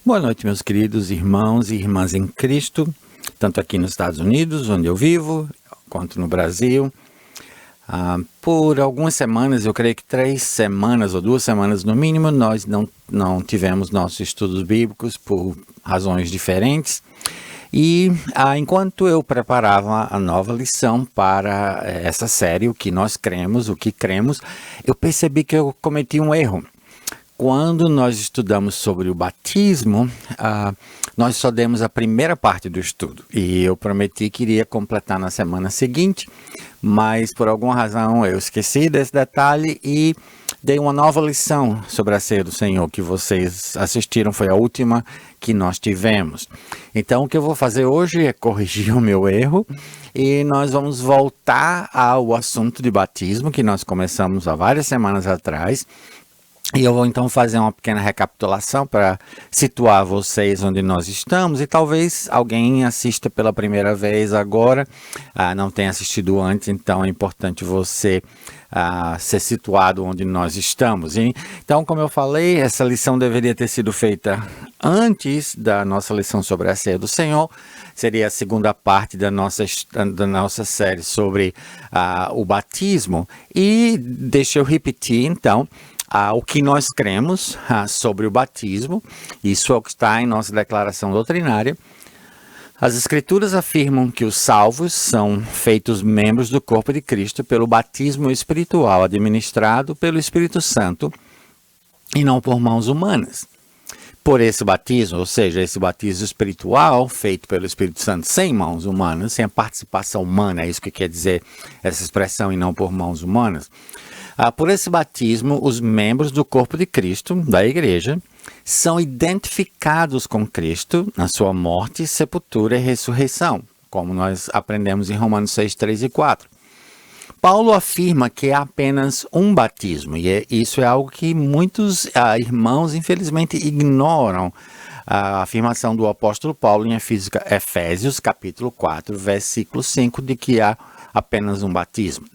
Boa noite, meus queridos irmãos e irmãs em Cristo, tanto aqui nos Estados Unidos, onde eu vivo, quanto no Brasil. Por algumas semanas, eu creio que 3 semanas ou 2 semanas no mínimo, nós não tivemos nossos estudos bíblicos por razões diferentes. E enquanto eu preparava a nova lição para essa série, o que nós cremos, o que cremos, eu percebi que eu cometi um erro. Quando nós estudamos sobre o batismo, nós só demos a primeira parte do estudo. E eu prometi que iria completar na semana seguinte, mas por alguma razão eu esqueci desse detalhe e dei uma nova lição sobre a ceia do Senhor, que vocês assistiram, foi a última que nós tivemos. Então o que eu vou fazer hoje é corrigir o meu erro e nós vamos voltar ao assunto de batismo, que nós começamos há várias semanas atrás. E eu vou então fazer uma pequena recapitulação para situar vocês onde nós estamos e talvez alguém assista pela primeira vez agora, não tenha assistido antes, então é importante você ser situado onde nós estamos. Então, como eu falei, essa lição deveria ter sido feita antes da nossa lição sobre a ceia do Senhor, seria a segunda parte da nossa série sobre o batismo. E deixa eu repetir então, o que nós cremos sobre o batismo. Isso é o que está em nossa declaração doutrinária. As Escrituras afirmam que os salvos são feitos membros do corpo de Cristo pelo batismo espiritual administrado pelo Espírito Santo e não por mãos humanas. Por esse batismo, ou seja, esse batismo espiritual feito pelo Espírito Santo sem mãos humanas, sem a participação humana, é isso que quer dizer essa expressão, e não por mãos humanas. Por esse batismo, os membros do corpo de Cristo, da igreja, são identificados com Cristo na sua morte, sepultura e ressurreição, como nós aprendemos em Romanos 6, 3 e 4. Paulo afirma que há apenas um batismo, e isso é algo que muitos irmãos, infelizmente, ignoram. A afirmação do apóstolo Paulo em Efésios, capítulo 4, versículo 5, de que há apenas um batismo.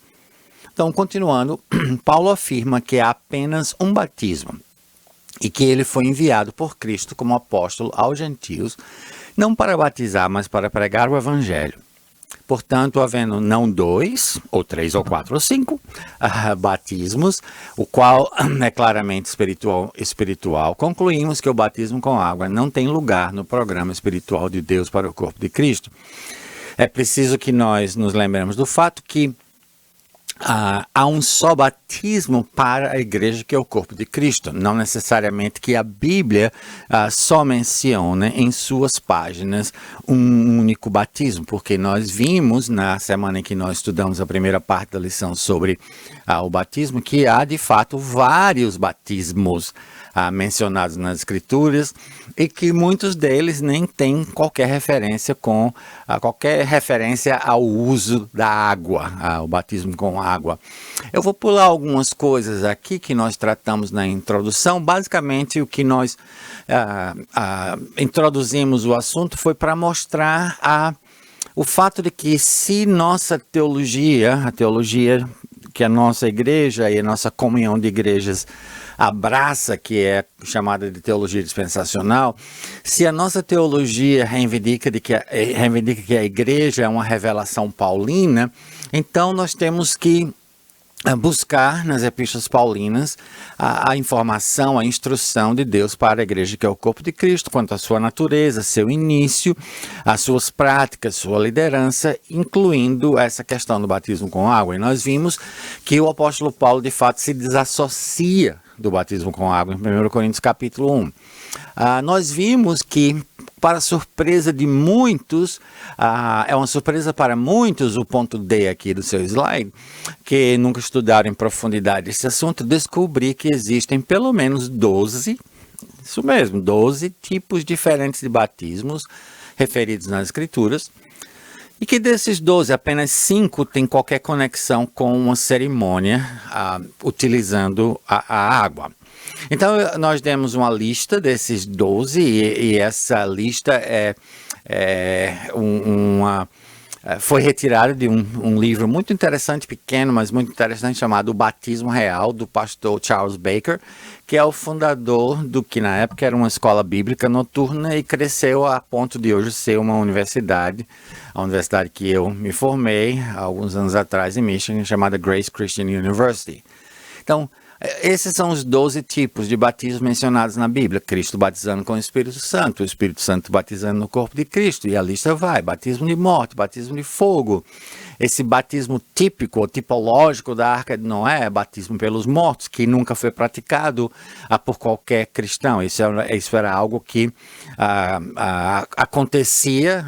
Então, continuando, Paulo afirma que há apenas um batismo e que ele foi enviado por Cristo como apóstolo aos gentios, não para batizar, mas para pregar o evangelho. Portanto, havendo não 2, ou 3, ou 4, ou 5 batismos, o qual é claramente espiritual, concluímos que o batismo com água não tem lugar no programa espiritual de Deus para o corpo de Cristo. É preciso que nós nos lembremos do fato que há um só batismo para a igreja, que é o corpo de Cristo. Não necessariamente que a Bíblia só menciona em suas páginas um único batismo, porque nós vimos na semana em que nós estudamos a primeira parte da lição sobre o batismo, que há de fato vários batismos mencionados nas Escrituras e que muitos deles nem têm qualquer referência ao uso da água, o batismo com água. Eu vou pular algumas coisas aqui que nós tratamos na introdução. Basicamente, o que nós introduzimos o assunto foi para mostrar o fato de que se nossa teologia, a teologia que a nossa igreja e a nossa comunhão de igrejas abraça, que é chamada de teologia dispensacional, se a nossa teologia reivindica que a igreja é uma revelação paulina, então nós temos que buscar nas epístolas paulinas a informação, a instrução de Deus para a igreja, que é o corpo de Cristo, quanto à sua natureza, seu início, as suas práticas, sua liderança, incluindo essa questão do batismo com água. E nós vimos que o apóstolo Paulo, de fato, se desassocia do batismo com água em 1 Coríntios capítulo 1. Nós vimos que, para surpresa de muitos, é uma surpresa para muitos, o ponto D aqui do seu slide, que nunca estudaram em profundidade esse assunto, descobri que existem pelo menos 12, isso mesmo, 12 tipos diferentes de batismos referidos nas Escrituras, e que desses 12, apenas 5 têm qualquer conexão com uma cerimônia utilizando a água. Então, nós demos uma lista desses 12 e essa lista é uma foi retirado de um livro muito interessante, pequeno, mas muito interessante, chamado O Batismo Real, do pastor Charles Baker, que é o fundador do que na época era uma escola bíblica noturna e cresceu a ponto de hoje ser uma universidade, a universidade que eu me formei há alguns anos atrás em Michigan, chamada Grace Christian University. Então, esses são os 12 tipos de batismo mencionados na Bíblia. Cristo batizando com o Espírito Santo batizando no corpo de Cristo, e a lista vai: batismo de morte, batismo de fogo. Esse batismo típico ou tipológico da Arca de Noé, batismo pelos mortos, que nunca foi praticado por qualquer cristão. Isso era algo que acontecia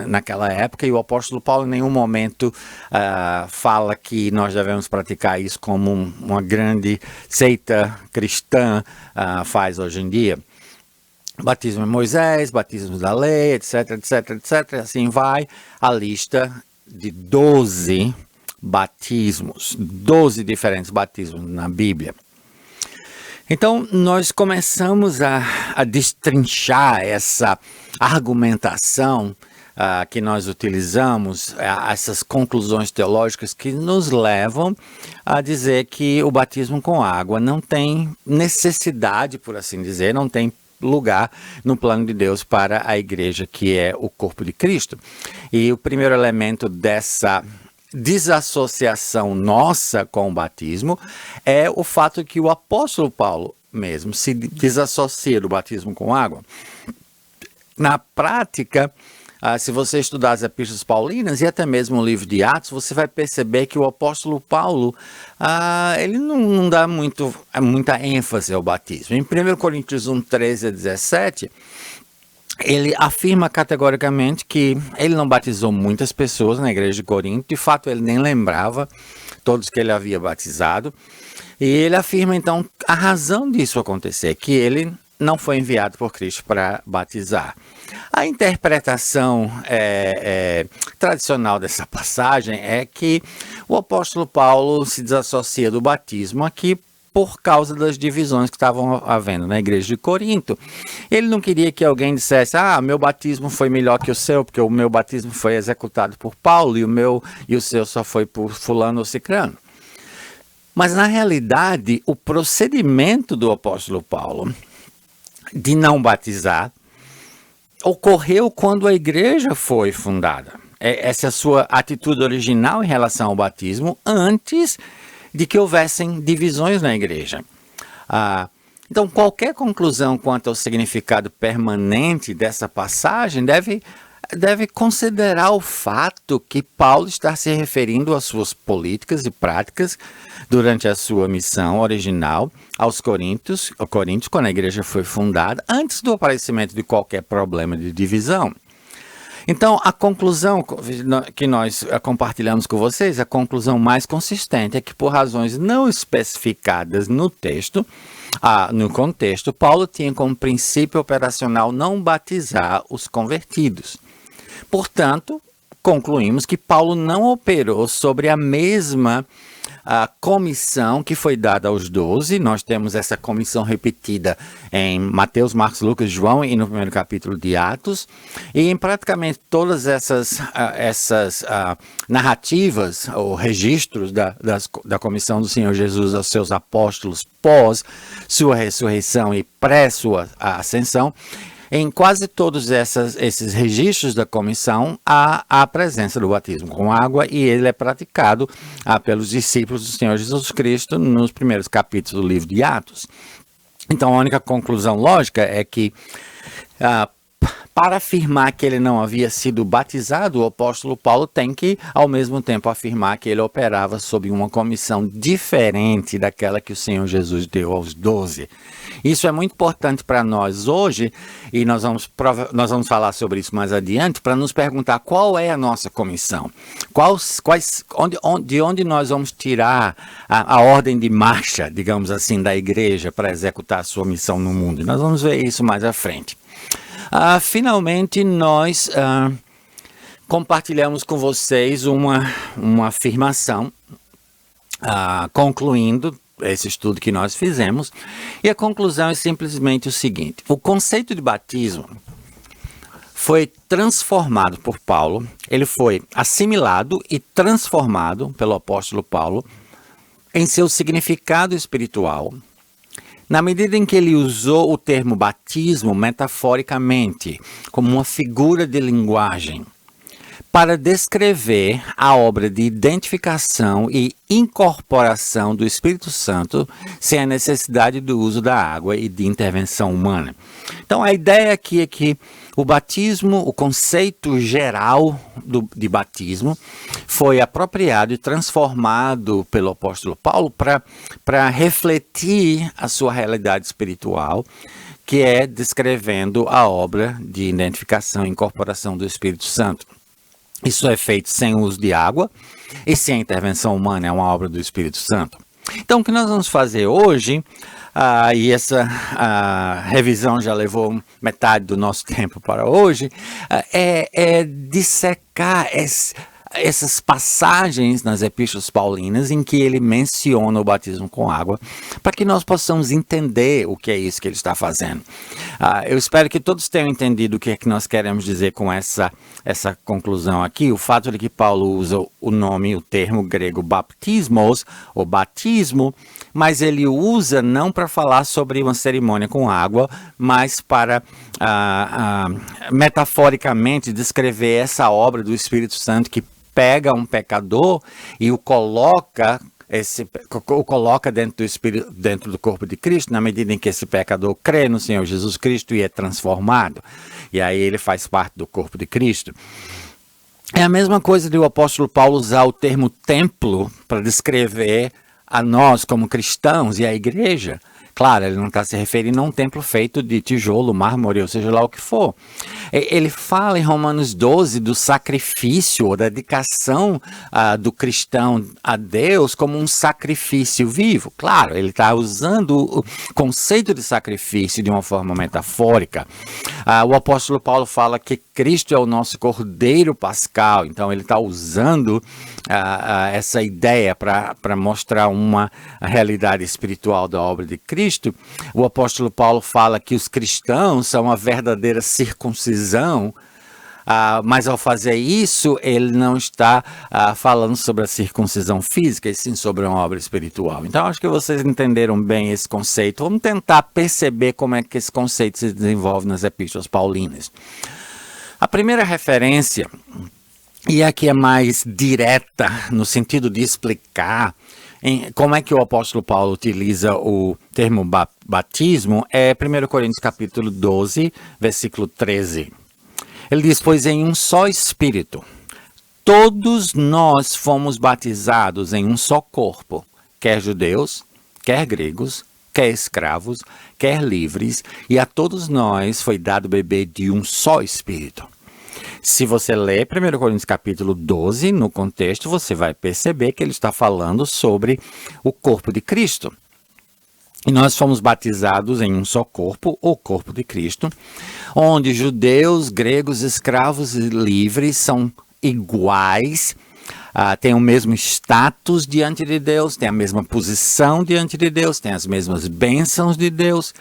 naquela época, e o apóstolo Paulo em nenhum momento fala que nós devemos praticar isso como uma grande seita cristã faz hoje em dia. Batismo de Moisés, batismo da lei, etc, etc, etc. Assim vai a lista de 12 batismos, 12 diferentes batismos na Bíblia. Então, nós começamos a destrinchar essa argumentação que nós utilizamos, essas conclusões teológicas que nos levam a dizer que o batismo com água não tem necessidade, por assim dizer, não tem lugar no plano de Deus para a igreja, que é o corpo de Cristo. E o primeiro elemento dessa desassociação nossa com o batismo é o fato que o apóstolo Paulo mesmo se desassocia do batismo com água. Na prática, se você estudar as epístolas paulinas e até mesmo o livro de Atos, você vai perceber que o apóstolo Paulo, ele não dá muita ênfase ao batismo. Em 1 Coríntios 1, 13 a 17, ele afirma categoricamente que ele não batizou muitas pessoas na igreja de Corinto. De fato, ele nem lembrava todos que ele havia batizado. E ele afirma, então, a razão disso acontecer, que ele não foi enviado por Cristo para batizar. A interpretação tradicional dessa passagem é que o apóstolo Paulo se desassocia do batismo aqui por causa das divisões que estavam havendo na igreja de Corinto. Ele não queria que alguém dissesse: meu batismo foi melhor que o seu, porque o meu batismo foi executado por Paulo e o seu só foi por fulano ou cicrano. Mas, na realidade, o procedimento do apóstolo Paulo de não batizar ocorreu quando a igreja foi fundada. Essa é a sua atitude original em relação ao batismo, antes de que houvessem divisões na igreja. Então, qualquer conclusão quanto ao significado permanente dessa passagem deve considerar o fato que Paulo está se referindo às suas políticas e práticas durante a sua missão original aos Coríntios, quando a igreja foi fundada, antes do aparecimento de qualquer problema de divisão. Então, a conclusão que nós compartilhamos com vocês, a conclusão mais consistente é que, por razões não especificadas no texto, no contexto, Paulo tinha como princípio operacional não batizar os convertidos. Portanto, concluímos que Paulo não operou sobre a mesma comissão que foi dada aos 12. Nós temos essa comissão repetida em Mateus, Marcos, Lucas, João e no primeiro capítulo de Atos. E em praticamente todas essas narrativas ou registros da comissão do Senhor Jesus aos seus apóstolos pós sua ressurreição e pré sua ascensão, em quase todos esses registros da comissão há a presença do batismo com água, e ele é praticado pelos discípulos do Senhor Jesus Cristo nos primeiros capítulos do livro de Atos. Então, a única conclusão lógica é que, para afirmar que ele não havia sido batizado, o apóstolo Paulo tem que, ao mesmo tempo, afirmar que ele operava sob uma comissão diferente daquela que o Senhor Jesus deu aos 12. Isso é muito importante para nós hoje, e nós vamos falar sobre isso mais adiante, para nos perguntar qual é a nossa comissão, de onde nós vamos tirar a ordem de marcha, digamos assim, da igreja para executar a sua missão no mundo. E nós vamos ver isso mais à frente. Finalmente, nós compartilhamos com vocês uma afirmação, concluindo esse estudo que nós fizemos, e a conclusão é simplesmente o seguinte: o conceito de batismo foi transformado por Paulo, ele foi assimilado e transformado pelo apóstolo Paulo em seu significado espiritual, na medida em que ele usou o termo batismo metaforicamente, como uma figura de linguagem, para descrever a obra de identificação e incorporação do Espírito Santo sem a necessidade do uso da água e de intervenção humana. Então a ideia aqui é que o batismo, o conceito geral de batismo, foi apropriado e transformado pelo apóstolo Paulo para refletir a sua realidade espiritual, que é descrevendo a obra de identificação e incorporação do Espírito Santo. Isso é feito sem o uso de água e sem a intervenção humana, é uma obra do Espírito Santo. Então, o que nós vamos fazer hoje, e essa revisão já levou metade do nosso tempo para hoje, é dissecar essas passagens nas epístolas paulinas em que ele menciona o batismo com água, para que nós possamos entender o que é isso que ele está fazendo. Eu espero que todos tenham entendido o que é que nós queremos dizer com essa conclusão aqui. O fato de que Paulo usa o termo grego baptismos, ou batismo, mas ele usa não para falar sobre uma cerimônia com água, mas para metaforicamente descrever essa obra do Espírito Santo que pega um pecador e o coloca dentro do corpo de Cristo, na medida em que esse pecador crê no Senhor Jesus Cristo e é transformado. E aí ele faz parte do corpo de Cristo. É a mesma coisa de o apóstolo Paulo usar o termo templo para descrever a nós como cristãos e a igreja. Claro, ele não está se referindo a um templo feito de tijolo, mármore, ou seja lá o que for. Ele fala em Romanos 12 do sacrifício, ou da dedicação do cristão a Deus como um sacrifício vivo. Claro, ele está usando o conceito de sacrifício de uma forma metafórica. O apóstolo Paulo fala que Cristo é o nosso cordeiro pascal, então ele está usando essa ideia para mostrar uma realidade espiritual da obra de Cristo. O apóstolo Paulo fala que os cristãos são a verdadeira circuncisão, mas ao fazer isso, ele não está falando sobre a circuncisão física, e sim sobre uma obra espiritual. Então, acho que vocês entenderam bem esse conceito. Vamos tentar perceber como é que esse conceito se desenvolve nas epístolas paulinas. A primeira referência, e aqui é mais direta, no sentido de explicar como é que o apóstolo Paulo utiliza o termo batismo, é 1 Coríntios capítulo 12, versículo 13. Ele diz, pois em um só Espírito, todos nós fomos batizados em um só corpo, quer judeus, quer gregos, quer escravos, quer livres, e a todos nós foi dado beber de um só Espírito. Se você ler 1 Coríntios capítulo 12, no contexto, você vai perceber que ele está falando sobre o corpo de Cristo. E nós fomos batizados em um só corpo, o corpo de Cristo, onde judeus, gregos, escravos e livres são iguais, têm o mesmo status diante de Deus, têm a mesma posição diante de Deus, têm as mesmas bênçãos de Deus.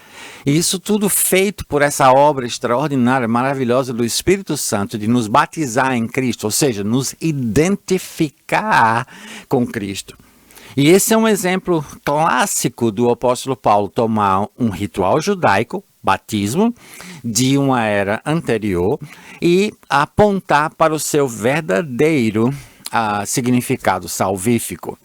E isso tudo feito por essa obra extraordinária, maravilhosa do Espírito Santo de nos batizar em Cristo, ou seja, nos identificar com Cristo. E esse é um exemplo clássico do apóstolo Paulo tomar um ritual judaico, batismo, de uma era anterior e apontar para o seu verdadeiro significado salvífico.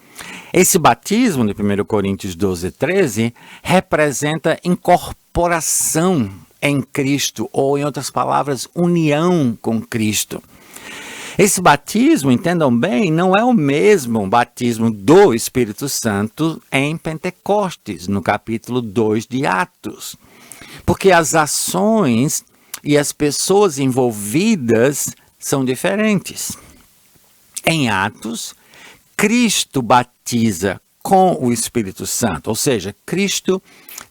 Esse batismo de 1 Coríntios 12, 13 representa incorporação em Cristo, ou em outras palavras, união com Cristo. Esse batismo, entendam bem, não é o mesmo batismo do Espírito Santo em Pentecostes, no capítulo 2 de Atos. Porque as ações e as pessoas envolvidas são diferentes. Em Atos, Cristo batiza com o Espírito Santo, ou seja, Cristo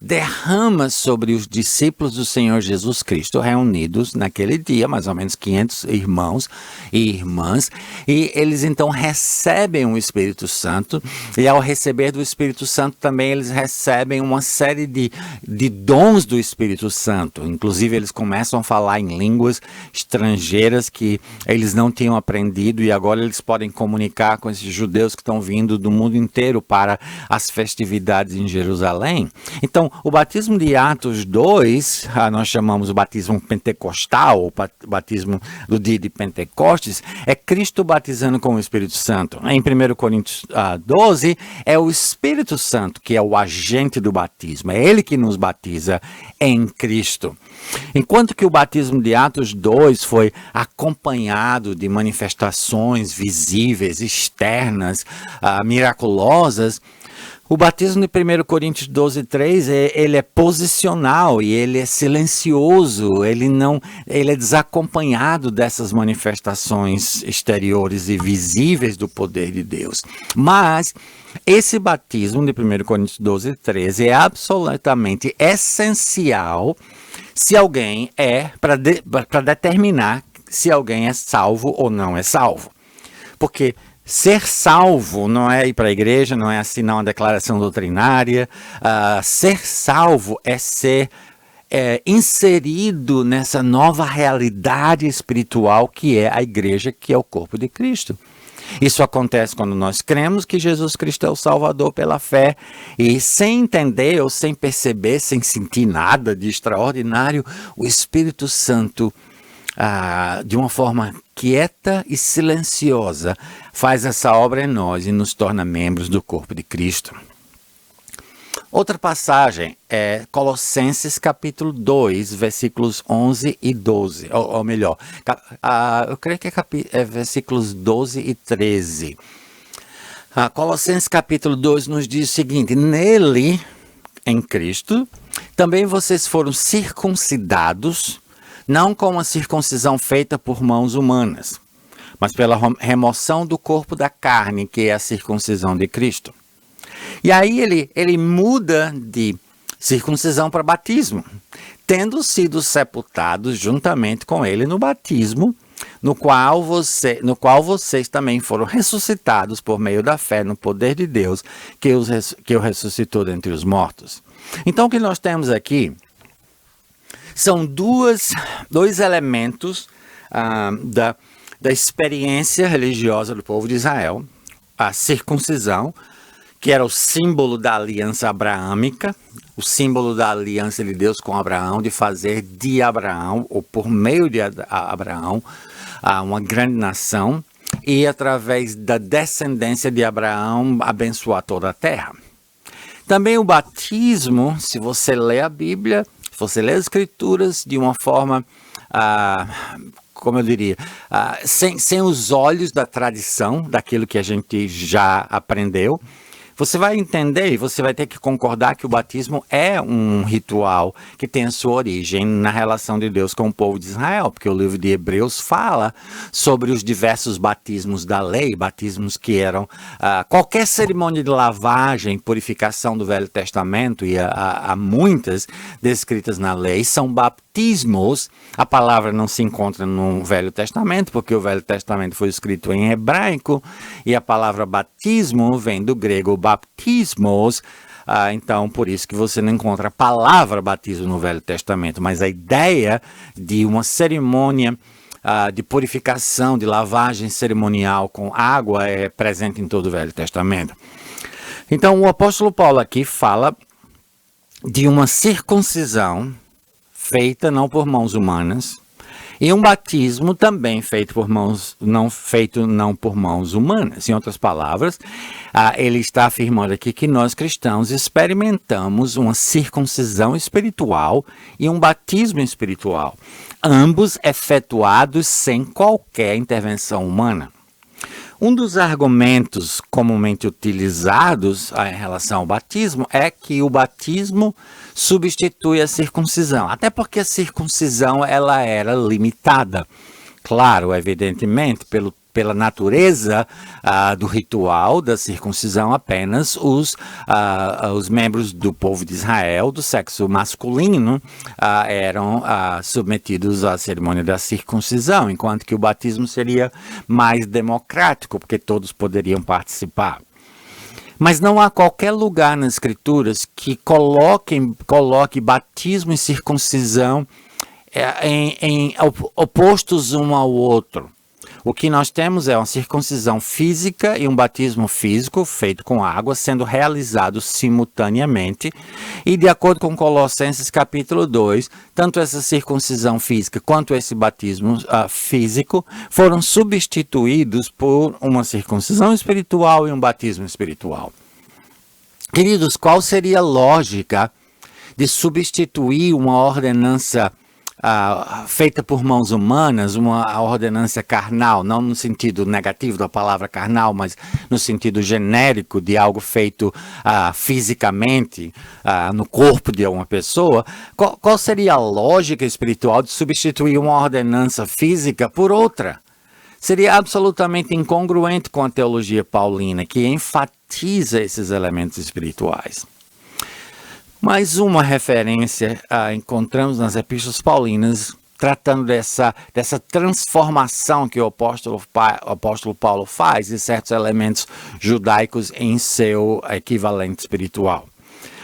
derrama sobre os discípulos do Senhor Jesus Cristo reunidos naquele dia, mais ou menos 500 irmãos e irmãs, e eles então recebem o Espírito Santo, e ao receber do Espírito Santo também eles recebem uma série de dons do Espírito Santo. Inclusive eles começam a falar em línguas estrangeiras que eles não tinham aprendido, e agora eles podem comunicar com esses judeus que estão vindo do mundo inteiro para as festividades em Jerusalém. Então, o batismo de Atos 2, nós chamamos o batismo pentecostal, o batismo do dia de Pentecostes, é Cristo batizando com o Espírito Santo. Em 1 Coríntios 12, é o Espírito Santo que é o agente do batismo, é ele que nos batiza em Cristo. Enquanto que o batismo de Atos 2 foi acompanhado de manifestações visíveis, externas, miraculosas, o batismo de 1 Coríntios 12, 3, ele é posicional e ele é silencioso, ele é desacompanhado dessas manifestações exteriores e visíveis do poder de Deus. Mas esse batismo de 1 Coríntios 12, 13 é absolutamente essencial se alguém para determinar se alguém é salvo ou não é salvo. Porque ser salvo não é ir para a igreja, não é assinar uma declaração doutrinária. Ser salvo é ser inserido nessa nova realidade espiritual que é a igreja, que é o corpo de Cristo. Isso acontece quando nós cremos que Jesus Cristo é o Salvador pela fé e sem entender ou sem perceber, sem sentir nada de extraordinário, o Espírito Santo, de uma forma quieta e silenciosa, faz essa obra em nós e nos torna membros do corpo de Cristo. Outra passagem é Colossenses capítulo 2, versículos 11 e 12, ou melhor, eu creio que é versículos 12 e 13. Colossenses capítulo 2 nos diz o seguinte: nele, em Cristo, também vocês foram circuncidados, não com uma circuncisão feita por mãos humanas, mas pela remoção do corpo da carne, que é a circuncisão de Cristo. E aí ele muda de circuncisão para batismo, tendo sido sepultados juntamente com ele no batismo, no qual vocês também foram ressuscitados por meio da fé no poder de Deus, que o ressuscitou dentre os mortos. Então o que nós temos aqui são dois elementos da experiência religiosa do povo de Israel: a circuncisão, que era o símbolo da aliança abraâmica, o símbolo da aliança de Deus com Abraão, de fazer de Abraão, ou por meio de Abraão, uma grande nação, e através da descendência de Abraão abençoar toda a terra. Também o batismo, se você lê a Bíblia, se você lê as Escrituras de uma forma, como eu diria, sem os olhos da tradição, daquilo que a gente já aprendeu, você vai entender e você vai ter que concordar que o batismo é um ritual que tem a sua origem na relação de Deus com o povo de Israel, porque o livro de Hebreus fala sobre os diversos batismos da lei, batismos que eram qualquer cerimônia de lavagem, purificação do Velho Testamento, e há muitas descritas na lei, são batismos. A palavra não se encontra no Velho Testamento, porque o Velho Testamento foi escrito em hebraico, e a palavra batismo vem do grego baptismos, então por isso que você não encontra a palavra batismo no Velho Testamento, mas a ideia de uma cerimônia de purificação, de lavagem cerimonial com água é presente em todo o Velho Testamento. Então o apóstolo Paulo aqui fala de uma circuncisão feita não por mãos humanas, e um batismo também feito não por mãos humanas. Em outras palavras, ele está afirmando aqui que nós cristãos experimentamos uma circuncisão espiritual e um batismo espiritual, ambos efetuados sem qualquer intervenção humana. Um dos argumentos comumente utilizados em relação ao batismo é que o batismo substitui a circuncisão, até porque a circuncisão ela era limitada. Claro, evidentemente, pelo pela natureza do ritual da circuncisão, apenas os membros do povo de Israel, do sexo masculino, eram submetidos à cerimônia da circuncisão, enquanto que o batismo seria mais democrático, porque todos poderiam participar. Mas não há qualquer lugar nas Escrituras que coloque batismo e circuncisão em opostos um ao outro. O que nós temos é uma circuncisão física e um batismo físico feito com água sendo realizados simultaneamente. E de acordo com Colossenses capítulo 2, tanto essa circuncisão física quanto esse batismo físico foram substituídos por uma circuncisão espiritual e um batismo espiritual. Queridos, qual seria a lógica de substituir uma ordenança feita por mãos humanas, uma ordenança carnal, não no sentido negativo da palavra carnal, mas no sentido genérico de algo feito fisicamente no corpo de uma pessoa? Qual seria a lógica espiritual de substituir uma ordenança física por outra? Seria absolutamente incongruente com a teologia paulina, que enfatiza esses elementos espirituais. Mais uma referência encontramos nas epístolas paulinas, tratando dessa transformação que o apóstolo Paulo faz de certos elementos judaicos em seu equivalente espiritual.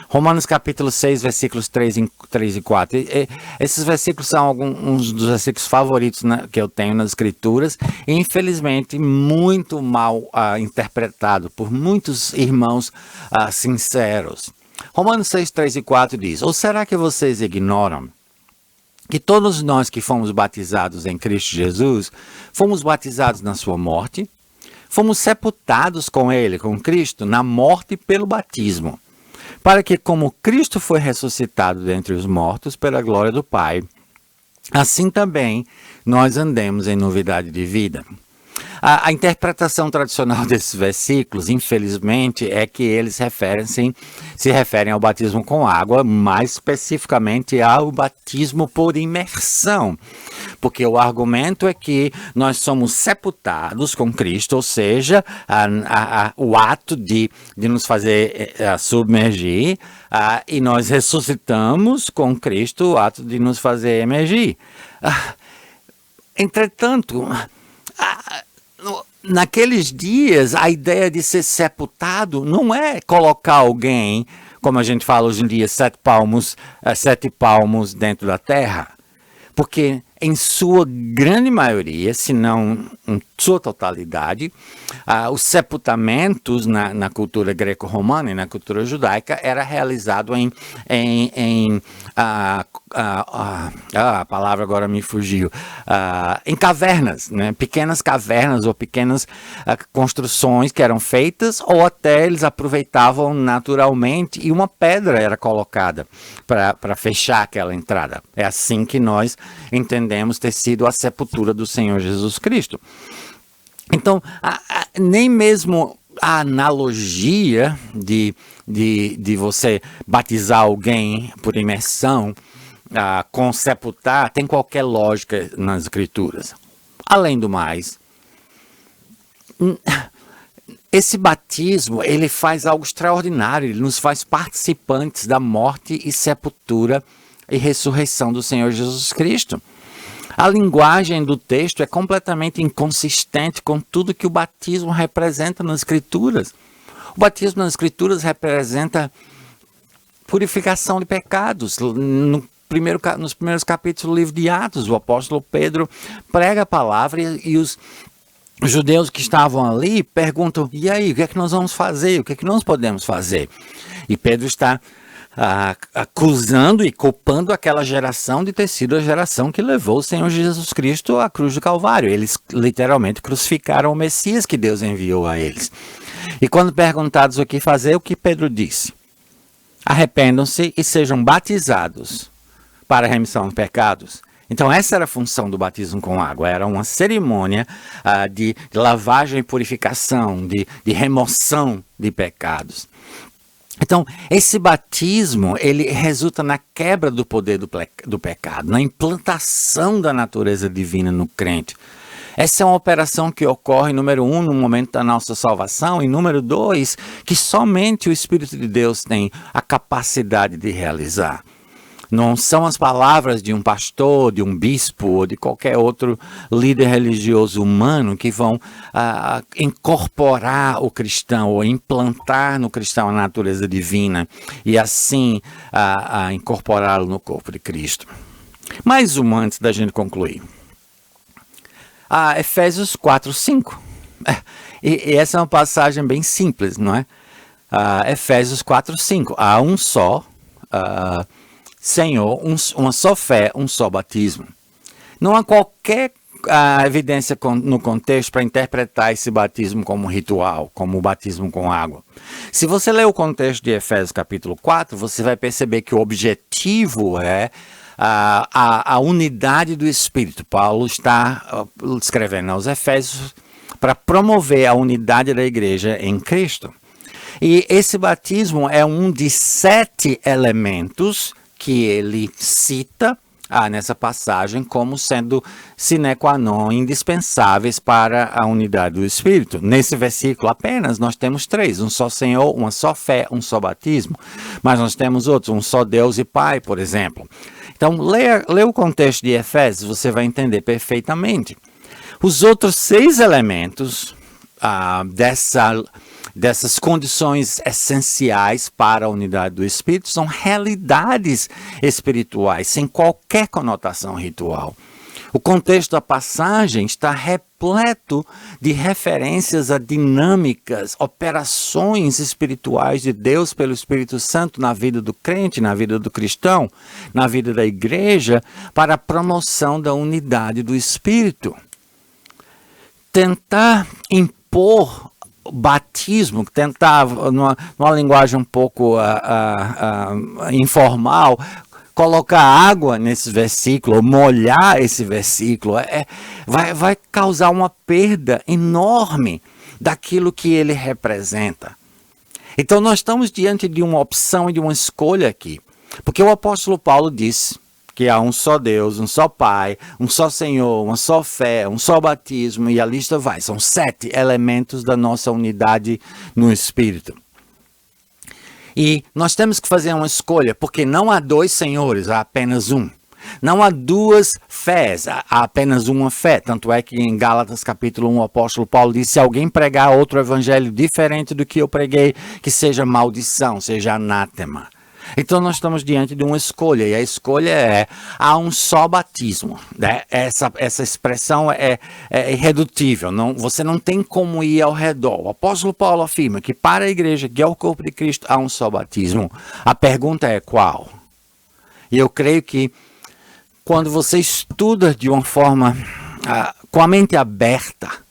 Romanos capítulo 6, versículos 3 e 4. Esses versículos são alguns dos versículos favoritos que eu tenho nas Escrituras e, infelizmente, muito mal interpretado por muitos irmãos sinceros. Romanos 6, 3 e 4 diz: ou será que vocês ignoram que todos nós que fomos batizados em Cristo Jesus, fomos batizados na sua morte, fomos sepultados com Ele, com Cristo, na morte pelo batismo, para que, como Cristo foi ressuscitado dentre os mortos pela glória do Pai, assim também nós andemos em novidade de vida. A interpretação tradicional desses versículos, infelizmente, é que eles se referem ao batismo com água, mais especificamente ao batismo por imersão. Porque o argumento é que nós somos sepultados com Cristo, ou seja, o ato de nos fazer submergir, e nós ressuscitamos com Cristo, o ato de nos fazer emergir. Entretanto, naqueles dias, a ideia de ser sepultado não é colocar alguém, como a gente fala hoje em dia, 7 palmos dentro da terra. Porque em sua grande maioria, se não em sua totalidade, os sepultamentos na cultura greco-romana e na cultura judaica era realizado a palavra agora me fugiu, em cavernas, né? Pequenas cavernas ou pequenas construções que eram feitas, ou até eles aproveitavam naturalmente e uma pedra era colocada para fechar aquela entrada. É assim que nós entendemos ter sido a sepultura do Senhor Jesus Cristo. Então, nem mesmo a analogia de você batizar alguém por imersão com sepultar tem qualquer lógica nas Escrituras. Além do mais, esse batismo, ele faz algo extraordinário, ele nos faz participantes da morte e sepultura e ressurreição do Senhor Jesus Cristo. A linguagem do texto é completamente inconsistente com tudo que o batismo representa nas Escrituras. O batismo nas Escrituras representa purificação de pecados. Nos primeiros capítulos do livro de Atos, o apóstolo Pedro prega a palavra e os judeus que estavam ali perguntam: e aí, o que é que nós vamos fazer? O que é que nós podemos fazer? E Pedro está acusando e culpando aquela geração de ter sido a geração que levou o Senhor Jesus Cristo à cruz do Calvário. Eles literalmente crucificaram o Messias que Deus enviou a eles. E quando perguntados o que fazer, o que Pedro disse? Arrependam-se e sejam batizados para a remissão de pecados. Então essa era a função do batismo com água, era uma cerimônia de lavagem e purificação, de remoção de pecados. Então, esse batismo, ele resulta na quebra do poder do pecado, na implantação da natureza divina no crente. Essa é uma operação que ocorre, número 1, no momento da nossa salvação, e número 2, que somente o Espírito de Deus tem a capacidade de realizar. Não são as palavras de um pastor, de um bispo ou de qualquer outro líder religioso humano que vão incorporar o cristão ou implantar no cristão a natureza divina e assim incorporá-lo no corpo de Cristo. Mais uma antes da gente concluir. Efésios 4:5. E essa é uma passagem bem simples, não é? Efésios 4:5. Há um só Senhor, uma só fé, um só batismo. Não há qualquer evidência no contexto para interpretar esse batismo como ritual, como o batismo com água. Se você ler o contexto de Efésios capítulo 4, você vai perceber que o objetivo é a unidade do Espírito. Paulo está escrevendo aos Efésios para promover a unidade da igreja em Cristo. E esse batismo é um de 7 elementos que ele cita nessa passagem como sendo sine qua non, indispensáveis para a unidade do Espírito. Nesse versículo apenas nós temos 3, um só Senhor, uma só fé, um só batismo. Mas nós temos outros, um só Deus e Pai, por exemplo. Então, lê o contexto de Efésios, você vai entender perfeitamente. Os outros 6 elementos dessas condições essenciais para a unidade do Espírito são realidades espirituais, sem qualquer conotação ritual. O contexto da passagem está repleto de referências a dinâmicas, operações espirituais de Deus pelo Espírito Santo na vida do crente, na vida do cristão, na vida da igreja, para a promoção da unidade do Espírito. Tentar impor batismo, tentar, numa linguagem um pouco informal, colocar água nesse versículo, molhar esse versículo, vai causar uma perda enorme daquilo que ele representa. Então nós estamos diante de uma opção e de uma escolha aqui, porque o apóstolo Paulo disse que há um só Deus, um só Pai, um só Senhor, uma só fé, um só batismo, e a lista vai. São 7 elementos da nossa unidade no Espírito. E nós temos que fazer uma escolha, porque não há 2 senhores, há apenas um. Não há 2 fés, há apenas uma fé. Tanto é que em Gálatas capítulo 1, o apóstolo Paulo diz: se alguém pregar outro evangelho diferente do que eu preguei, que seja maldição, seja anátema. Então nós estamos diante de uma escolha, e a escolha há um só batismo, né? Essa expressão é irredutível, você não tem como ir ao redor. O apóstolo Paulo afirma que para a igreja, que é o corpo de Cristo, há um só batismo. A pergunta é qual? E eu creio que quando você estuda de uma forma, com a mente aberta,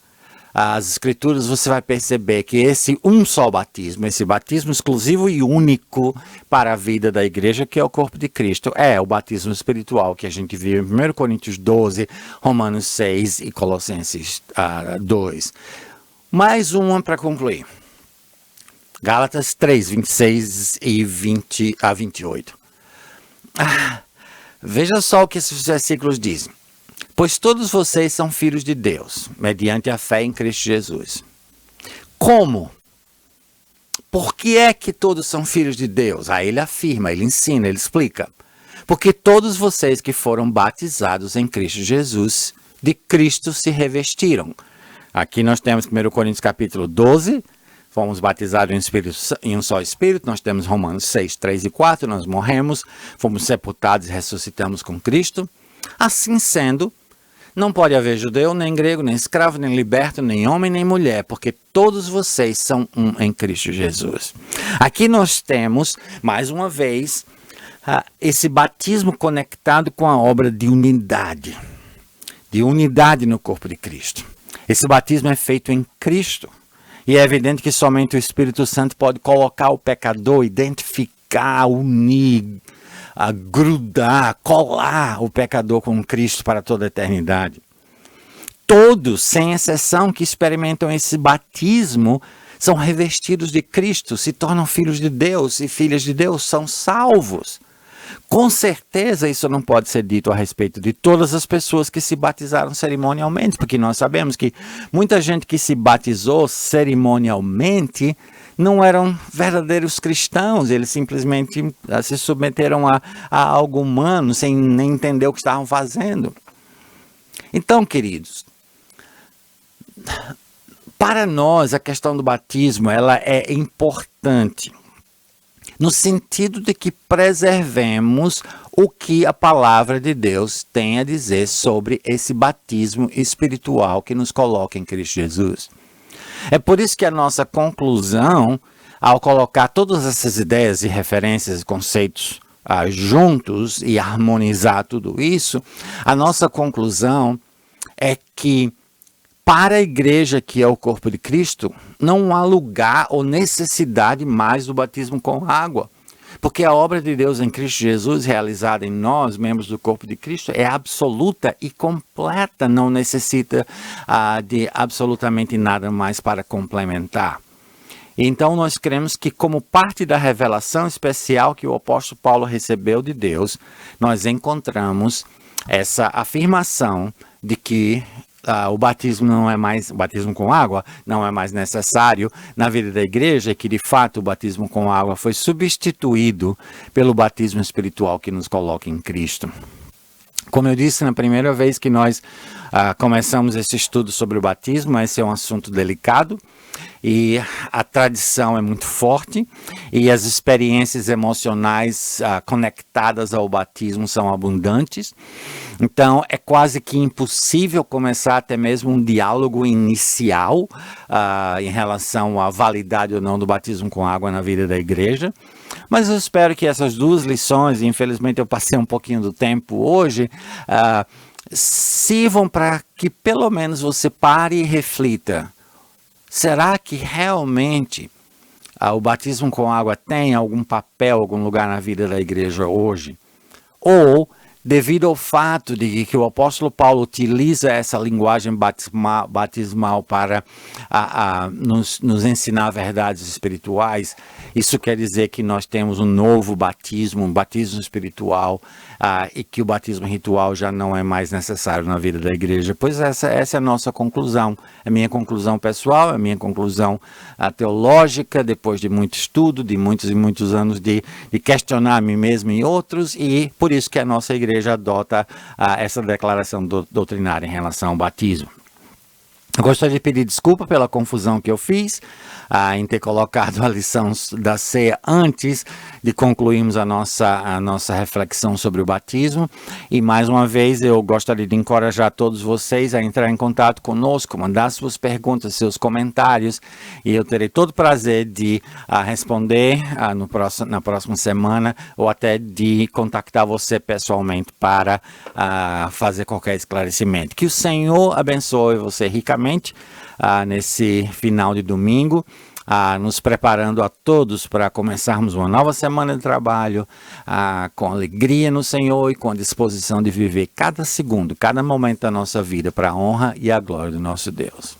as escrituras, você vai perceber que esse um só batismo, esse batismo exclusivo e único para a vida da igreja, que é o corpo de Cristo, é o batismo espiritual que a gente viu em 1 Coríntios 12, Romanos 6 e Colossenses 2. Mais uma para concluir. Gálatas 3, 26 e 20 a 28. Veja só o que esses versículos dizem. Pois todos vocês são filhos de Deus, mediante a fé em Cristo Jesus. Como? Por que é que todos são filhos de Deus? Ele afirma, ele ensina, ele explica. Porque todos vocês que foram batizados em Cristo Jesus, de Cristo se revestiram. Aqui nós temos 1 Coríntios capítulo 12, fomos batizados em um só Espírito. Nós temos Romanos 6, 3 e 4, nós morremos, fomos sepultados e ressuscitamos com Cristo. Assim sendo, não pode haver judeu, nem grego, nem escravo, nem liberto, nem homem, nem mulher, porque todos vocês são um em Cristo Jesus. Aqui nós temos, mais uma vez, esse batismo conectado com a obra de unidade no corpo de Cristo. Esse batismo é feito em Cristo. E é evidente que somente o Espírito Santo pode colocar o pecador, identificar, unir, grudar, colar o pecador com Cristo para toda a eternidade. Todos, sem exceção, que experimentam esse batismo são revestidos de Cristo, se tornam filhos de Deus e filhas de Deus, são salvos. Com certeza isso não pode ser dito a respeito de todas as pessoas que se batizaram cerimonialmente, porque nós sabemos que muita gente que se batizou cerimonialmente não eram verdadeiros cristãos, eles simplesmente se submeteram a algo humano sem nem entender o que estavam fazendo. Então, queridos, para nós a questão do batismo ela é importante, no sentido de que preservemos o que a palavra de Deus tem a dizer sobre esse batismo espiritual que nos coloca em Cristo Jesus. É por isso que a nossa conclusão, ao colocar todas essas ideias e referências e conceitos juntos e harmonizar tudo isso, a nossa conclusão é que para a igreja que é o corpo de Cristo, não há lugar ou necessidade mais do batismo com água. Porque a obra de Deus em Cristo Jesus, realizada em nós, membros do corpo de Cristo, é absoluta e completa, não necessita de absolutamente nada mais para complementar. Então nós cremos que, como parte da revelação especial que o apóstolo Paulo recebeu de Deus, nós encontramos essa afirmação de que o batismo não é mais, o batismo com água não é mais necessário na vida da igreja, e que de fato o batismo com água foi substituído pelo batismo espiritual que nos coloca em Cristo. Como eu disse na primeira vez que nós começamos esse estudo sobre o batismo, esse é um assunto delicado e a tradição é muito forte e as experiências emocionais conectadas ao batismo são abundantes. Então é quase que impossível começar até mesmo um diálogo inicial em relação à validade ou não do batismo com água na vida da igreja. Mas eu espero que essas duas lições, e infelizmente eu passei um pouquinho do tempo hoje, sirvam para que pelo menos você pare e reflita. Será que realmente o batismo com água tem algum papel, algum lugar na vida da igreja hoje? Ou, devido ao fato de que o apóstolo Paulo utiliza essa linguagem batismal para nos ensinar verdades espirituais, isso quer dizer que nós temos um novo batismo, um batismo espiritual, e que o batismo ritual já não é mais necessário na vida da igreja. Pois essa é a nossa conclusão, a minha conclusão pessoal, a minha conclusão teológica, depois de muito estudo, de muitos e muitos anos de questionar a mim mesmo e outros, e por isso que a nossa igreja adota essa declaração doutrinária em relação ao batismo. Eu gostaria de pedir desculpa pela confusão que eu fiz em ter colocado a lição da ceia antes de concluirmos a nossa reflexão sobre o batismo. E mais uma vez eu gostaria de encorajar todos vocês a entrar em contato conosco, mandar suas perguntas, seus comentários, e eu terei todo o prazer de responder na próxima semana, ou até de contactar você pessoalmente para fazer qualquer esclarecimento. Que o Senhor abençoe você ricamente nesse final de domingo, nos preparando a todos para começarmos uma nova semana de trabalho com alegria no Senhor e com a disposição de viver cada segundo, cada momento da nossa vida para a honra e a glória do nosso Deus.